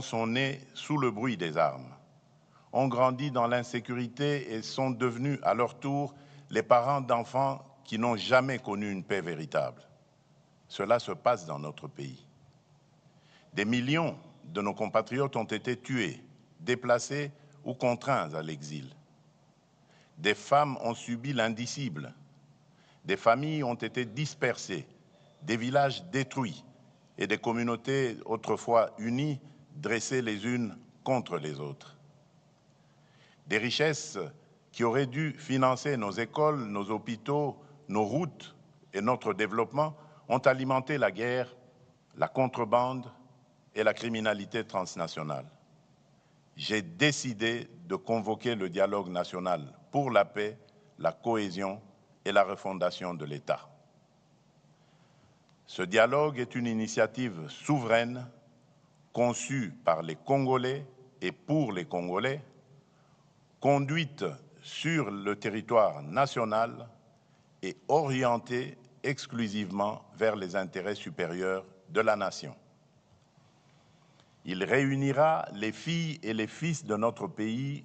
sont nés sous le bruit des armes, ont grandi dans l'insécurité et sont devenus à leur tour les parents d'enfants qui n'ont jamais connu une paix véritable. Cela se passe dans notre pays. Des millions de nos compatriotes ont été tués, déplacés ou contraints à l'exil. Des femmes ont subi l'indicible. Des familles ont été dispersées, des villages détruits et des communautés autrefois unies dressées les unes contre les autres. Des richesses qui auraient dû financer nos écoles, nos hôpitaux, nos routes et notre développement ont alimenté la guerre, la contrebande et la criminalité transnationale. J'ai décidé de convoquer le dialogue national pour la paix, la cohésion et la refondation de l'État. Ce dialogue est une initiative souveraine conçue par les Congolais et pour les Congolais, conduite sur le territoire national et orientée exclusivement vers les intérêts supérieurs de la nation. Il réunira les filles et les fils de notre pays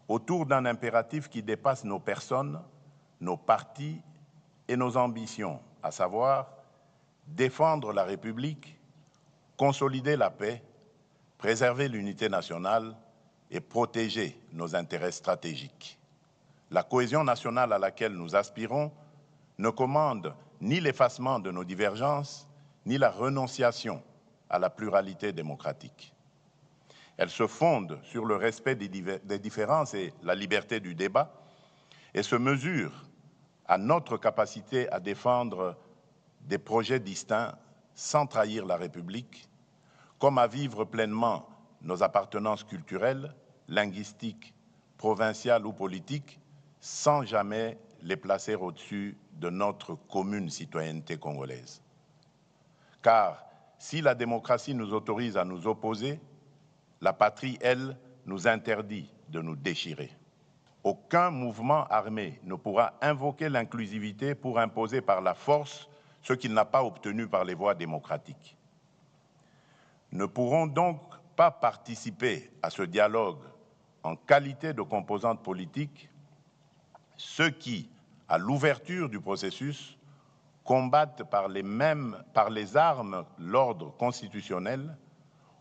autour d'un impératif qui dépasse nos personnes, nos partis et nos ambitions, à savoir défendre la République, consolider la paix, préserver l'unité nationale et protéger nos intérêts stratégiques. La cohésion nationale à laquelle nous aspirons ne commande ni l'effacement de nos divergences, ni la renonciation à la pluralité démocratique. Elle se fonde sur le respect des différences et la liberté du débat et se mesure à notre capacité à défendre des projets distincts sans trahir la République, comme à vivre pleinement nos appartenances culturelles, linguistiques, provinciales ou politiques, sans jamais les placer au-dessus de notre commune citoyenneté congolaise. Car si la démocratie nous autorise à nous opposer, la patrie, elle, nous interdit de nous déchirer. Aucun mouvement armé ne pourra invoquer l'inclusivité pour imposer par la force ce qu'il n'a pas obtenu par les voies démocratiques. Ne pourront donc pas participer à ce dialogue en qualité de composantes politiques ceux qui, à l'ouverture du processus, combattent par les armes l'ordre constitutionnel,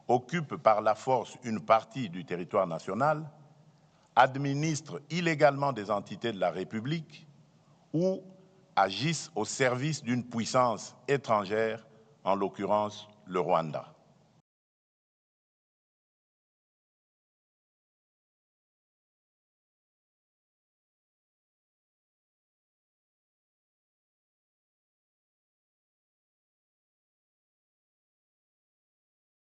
occupent par la force une partie du territoire national, administrent illégalement des entités de la République ou agissent au service d'une puissance étrangère, en l'occurrence le Rwanda.